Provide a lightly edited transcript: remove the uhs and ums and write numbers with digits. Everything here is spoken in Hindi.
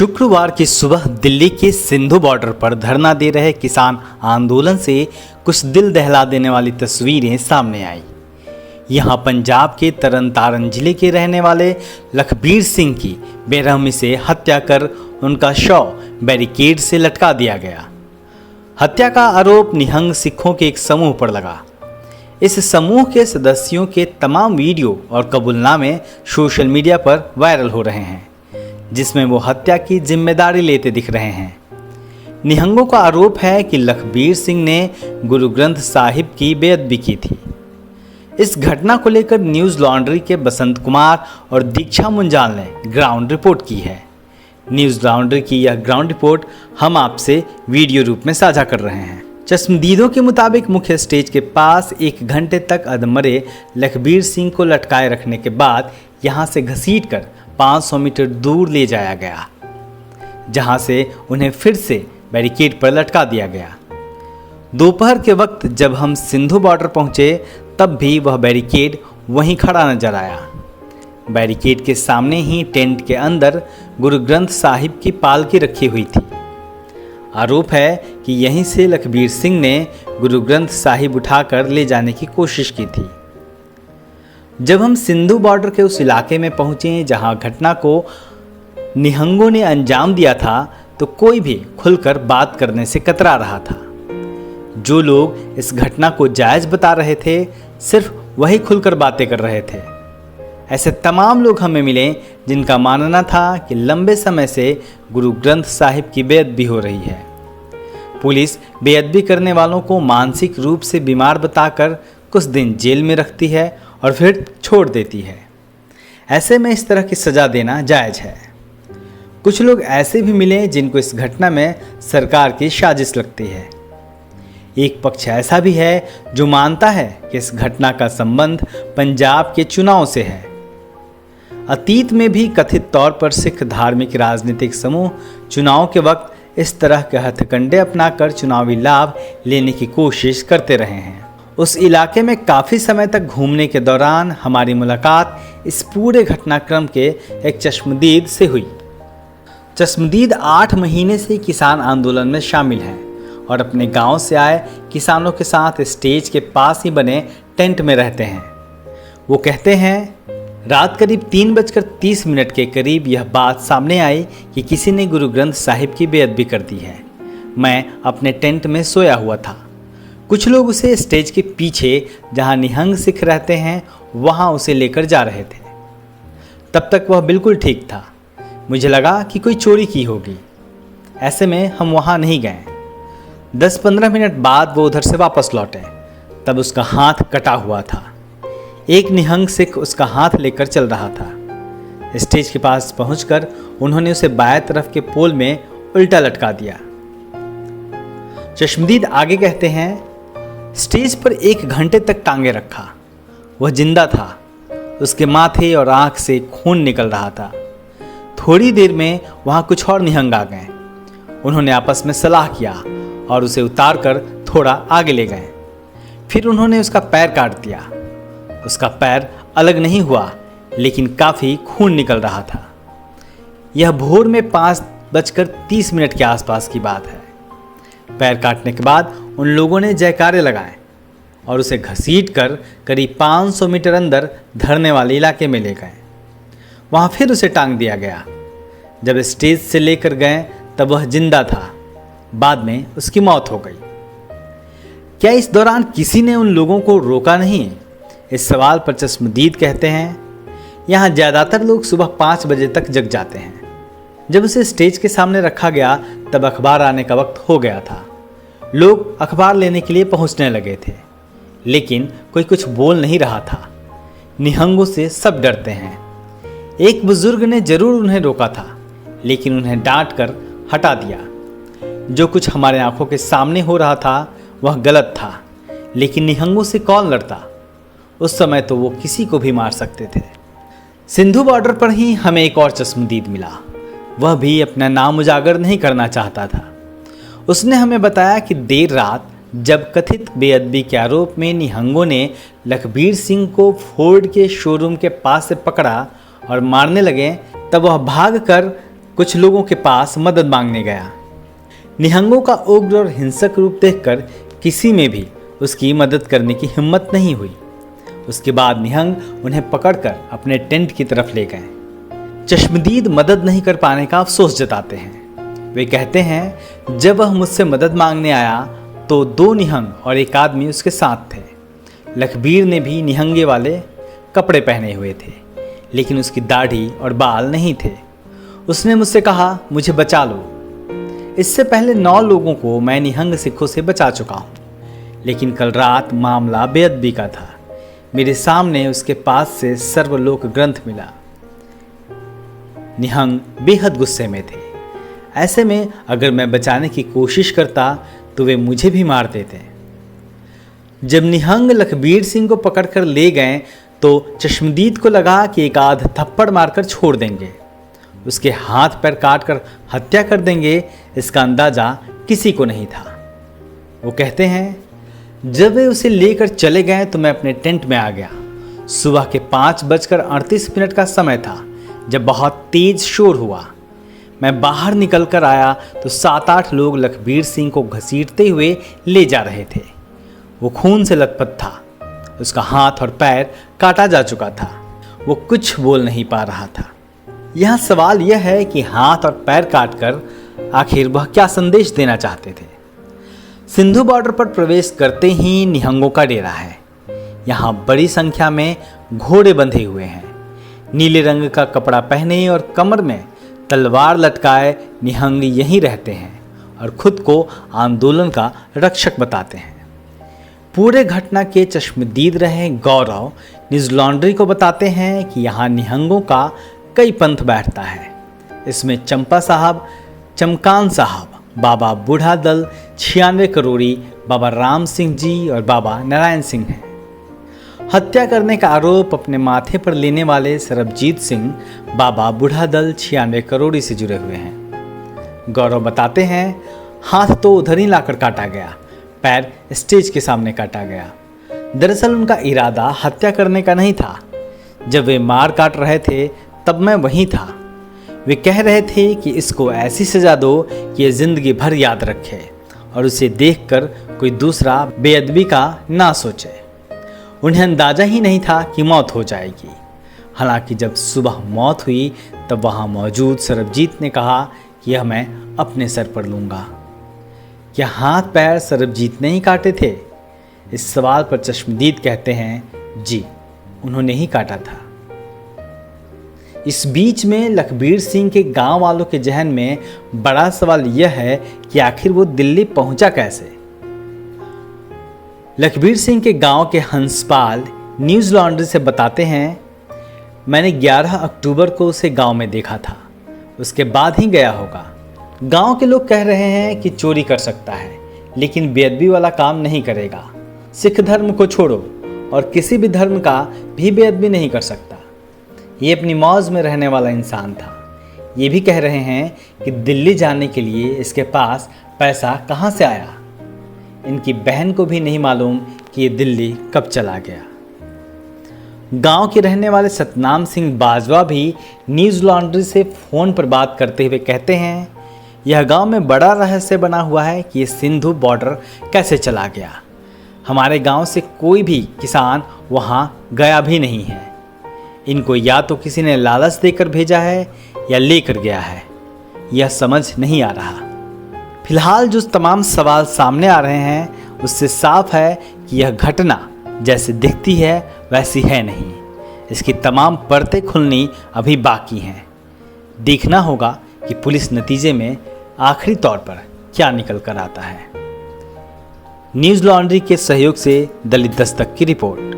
शुक्रवार की सुबह दिल्ली के सिंधु बॉर्डर पर धरना दे रहे किसान आंदोलन से कुछ दिल दहला देने वाली तस्वीरें सामने आई। यहां पंजाब के तरनतारन जिले के रहने वाले लखबीर सिंह की बेरहमी से हत्या कर उनका शव बैरिकेड से लटका दिया गया। हत्या का आरोप निहंग सिखों के एक समूह पर लगा। इस समूह के सदस्यों के तमाम वीडियो और कबूलनामे सोशल मीडिया पर वायरल हो रहे हैं, जिसमें वो हत्या की जिम्मेदारी लेते दिख रहे हैं। निहंगों का आरोप है कि लखबीर सिंह ने गुरु ग्रंथ साहिब की बेअदबी की थी। इस घटना को लेकर न्यूज़ लॉन्ड्री के बसंत कुमार और दीक्षा मुंजाल ने ग्राउंड रिपोर्ट की है। न्यूज़ लॉन्ड्री की यह ग्राउंड रिपोर्ट हम आपसे वीडियो रूप में साझा कर रहे हैं। चश्मदीदों के मुताबिक मुख्य स्टेज के पास 1 घंटे तक अधमरे लखबीर सिंह को लटकाए रखने के बाद यहां से घसीटकर 500 मीटर दूर ले जाया गया, जहां से उन्हें फिर से बैरिकेड पर लटका दिया गया। दोपहर के वक्त जब हम सिंधु बॉर्डर पहुंचे तब भी वह बैरिकेड वहीं खड़ा नजर आया। बैरिकेड के सामने ही टेंट के अंदर गुरु ग्रंथ साहिब की पालकी रखी हुई थी। आरोप है कि यहीं से लखबीर सिंह ने गुरु ग्रंथ साहिब उठाकर ले जाने की कोशिश की थी। जब हम सिंधु बॉर्डर के उस इलाके में पहुंचे जहां घटना को निहंगों ने अंजाम दिया था, तो कोई भी खुलकर बात करने से कतरा रहा था। जो लोग इस घटना को जायज बता रहे थे, सिर्फ वही खुलकर बातें कर रहे थे। ऐसे तमाम लोग हमें मिले जिनका मानना था कि लंबे समय से गुरु ग्रंथ साहिब की बेअदबी हो रही है। पुलिस बेअदबी करने वालों को मानसिक रूप से बीमार बताकर कुछ दिन जेल में रखती है और फिर छोड़ देती है। ऐसे में इस तरह की सज़ा देना जायज़ है। कुछ लोग ऐसे भी मिले जिनको इस घटना में सरकार की साजिश लगती है। एक पक्ष ऐसा भी है जो मानता है कि इस घटना का संबंध पंजाब के चुनाव से है। अतीत में भी कथित तौर पर सिख धार्मिक राजनीतिक समूह चुनाव के वक्त इस तरह के हथकंडे अपनाकर चुनावी लाभ लेने की कोशिश करते रहे हैं। उस इलाके में काफ़ी समय तक घूमने के दौरान हमारी मुलाकात इस पूरे घटनाक्रम के एक चश्मदीद से हुई। चश्मदीद 8 महीने से किसान आंदोलन में शामिल हैं और अपने गांव से आए किसानों के साथ स्टेज के पास ही बने टेंट में रहते हैं। वो कहते हैं, रात करीब 3:30 के करीब यह बात सामने आई कि किसी ने गुरु ग्रंथ साहिब की बेअदबी कर दी है। मैं अपने टेंट में सोया हुआ था। कुछ लोग उसे स्टेज के पीछे जहां निहंग सिख रहते हैं वहां उसे लेकर जा रहे थे। तब तक वह बिल्कुल ठीक था। मुझे लगा कि कोई चोरी की होगी। ऐसे में हम वहां नहीं गए। 10-15 मिनट बाद वो उधर से वापस लौटे। तब उसका हाथ कटा हुआ था। एक निहंग सिख उसका हाथ लेकर चल रहा था। स्टेज के पास पहुंचकर उन्होंने उसे बाएं तरफ के पोल में उल्टा लटका दिया। चश्मदीद आगे कहते हैं, स्टेज पर 1 घंटे तक टांगे रखा। वह जिंदा था। उसके माथे और आंख से खून निकल रहा था। थोड़ी देर में वहां कुछ और निहंग आ गए। उन्होंने आपस में सलाह किया और उसे उतारकर थोड़ा आगे ले गए। फिर उन्होंने उसका पैर काट दिया। उसका पैर अलग नहीं हुआ, लेकिन काफ़ी खून निकल रहा था। यह भोर में 5:30 के आसपास की बात है। पैर काटने के बाद उन लोगों ने जयकारे लगाए और उसे घसीटकर करीब 500 मीटर अंदर धरने वाले इलाके में ले गए। वहाँ फिर उसे टांग दिया गया। जब स्टेज से लेकर गए तब वह जिंदा था। बाद में उसकी मौत हो गई। क्या इस दौरान किसी ने उन लोगों को रोका नहीं? इस सवाल पर चश्मदीद कहते हैं, यहाँ ज़्यादातर लोग सुबह 5 बजे तक जग जाते हैं। जब उसे स्टेज के सामने रखा गया तब अखबार आने का वक्त हो गया था। लोग अखबार लेने के लिए पहुँचने लगे थे, लेकिन कोई कुछ बोल नहीं रहा था। निहंगों से सब डरते हैं। एक बुजुर्ग ने जरूर उन्हें रोका था, लेकिन उन्हें डांट कर हटा दिया। जो कुछ हमारे आंखों के सामने हो रहा था वह गलत था, लेकिन निहंगों से कौन लड़ता? उस समय तो वो किसी को भी मार सकते थे। सिंधु बॉर्डर पर ही हमें एक और चश्मदीद मिला। वह भी अपना नाम उजागर नहीं करना चाहता था। उसने हमें बताया कि देर रात जब कथित बेअदबी के आरोप में निहंगों ने लखबीर सिंह को फोर्ड के शोरूम के पास से पकड़ा और मारने लगे, तब वह भागकर कुछ लोगों के पास मदद मांगने गया। निहंगों का उग्र और हिंसक रूप देखकर किसी में भी उसकी मदद करने की हिम्मत नहीं हुई। उसके बाद निहंग उन्हें पकड़कर अपने टेंट की तरफ ले गए। चश्मदीद मदद नहीं कर पाने का अफसोस जताते हैं। वे कहते हैं, जब वह मुझसे मदद मांगने आया तो 2 निहंग और एक आदमी उसके साथ थे। लखबीर ने भी निहंगे वाले कपड़े पहने हुए थे, लेकिन उसकी दाढ़ी और बाल नहीं थे। उसने मुझसे कहा, मुझे बचा लो। इससे पहले 9 लोगों को मैं निहंग सिखों से बचा चुका हूँ, लेकिन कल रात मामला बेअदबी का था। मेरे सामने उसके पास से सर्वलोक ग्रंथ मिला। निहंग बेहद गुस्से में थे। ऐसे में अगर मैं बचाने की कोशिश करता तो वे मुझे भी मार देते। जब निहंग लखबीर सिंह को पकड़कर ले गए तो चश्मदीद को लगा कि एक आध थप्पड़ मारकर छोड़ देंगे, उसके हाथ पैर काटकर हत्या कर देंगे, इसका अंदाजा किसी को नहीं था। वो कहते हैं, जब वे उसे लेकर चले गए तो मैं अपने टेंट में आ गया। सुबह के 5:38 का समय था जब बहुत तेज शोर हुआ। मैं बाहर निकल कर आया तो 7-8 लोग लखबीर सिंह को घसीटते हुए ले जा रहे थे। वो खून से लथपथ था। उसका हाथ और पैर काटा जा चुका था। वो कुछ बोल नहीं पा रहा था। यह सवाल यह है कि हाथ और पैर काटकर आखिर वह क्या संदेश देना चाहते थे। सिंधु बॉर्डर पर प्रवेश करते ही निहंगों का डेरा है। यहाँ बड़ी संख्या में घोड़े बंधे हुए हैं। नीले रंग का कपड़ा पहने और कमर में तलवार लटकाए निहंग यहीं रहते हैं और खुद को आंदोलन का रक्षक बताते हैं। पूरे घटना के चश्मदीद रहे गौरव न्यूज़ लॉन्ड्री को बताते हैं कि यहाँ निहंगों का कई पंथ बैठता है। इसमें चंपा साहब, चमकान साहब, बाबा बूढ़ा दल, 96 करोड़ी, बाबा राम सिंह जी और बाबा नारायण सिंह हैं। हत्या करने का आरोप अपने माथे पर लेने वाले सरबजीत सिंह बाबा बूढ़ा दल 96 करोड़ी से जुड़े हुए हैं। गौरव बताते हैं, हाथ तो उधर ही लाकर काटा गया, पैर स्टेज के सामने काटा गया। दरअसल उनका इरादा हत्या करने का नहीं था। जब वे मार काट रहे थे तब मैं वहीं था। वे कह रहे थे कि इसको ऐसी सजा दो कि ये जिंदगी भर याद रखे और उसे देखकर कोई दूसरा बेअदबी का ना सोचे। उन्हें अंदाजा ही नहीं था कि मौत हो जाएगी। हालांकि जब सुबह मौत हुई तब वहां मौजूद सरबजीत ने कहा कि यह मैं अपने सर पर लूँगा। क्या हाथ पैर सरबजीत ने ही काटे थे? इस सवाल पर चश्मदीद कहते हैं, जी, उन्होंने ही काटा था। इस बीच में लखबीर सिंह के गांव वालों के जहन में बड़ा सवाल यह है कि आखिर वो दिल्ली पहुंचा कैसे। लखबीर सिंह के गांव के हंसपाल न्यूज़ लॉन्ड्री से बताते हैं, मैंने 11 अक्टूबर को उसे गांव में देखा था। उसके बाद ही गया होगा। गांव के लोग कह रहे हैं कि चोरी कर सकता है, लेकिन बेअदबी वाला काम नहीं करेगा। सिख धर्म को छोड़ो और किसी भी धर्म का भी बेअदबी नहीं कर सकता। ये अपनी मौज में रहने वाला इंसान था। ये भी कह रहे हैं कि दिल्ली जाने के लिए इसके पास पैसा कहाँ से आया। इनकी बहन को भी नहीं मालूम कि ये दिल्ली कब चला गया। गांव के रहने वाले सतनाम सिंह बाजवा भी न्यूज़ लॉन्ड्री से फ़ोन पर बात करते हुए कहते हैं, यह गांव में बड़ा रहस्य बना हुआ है कि ये सिंधु बॉर्डर कैसे चला गया। हमारे गांव से कोई भी किसान वहां गया भी नहीं है। इनको या तो किसी ने लालच देकर भेजा है या लेकर गया है, यह समझ नहीं आ रहा। फिलहाल जो तमाम सवाल सामने आ रहे हैं उससे साफ है कि यह घटना जैसे दिखती है वैसी है नहीं। इसकी तमाम परतें खुलनी अभी बाकी हैं। देखना होगा कि पुलिस नतीजे में आखिरी तौर पर क्या निकल कर आता है। न्यूज़ लॉन्ड्री के सहयोग से दलित दस्तक की रिपोर्ट।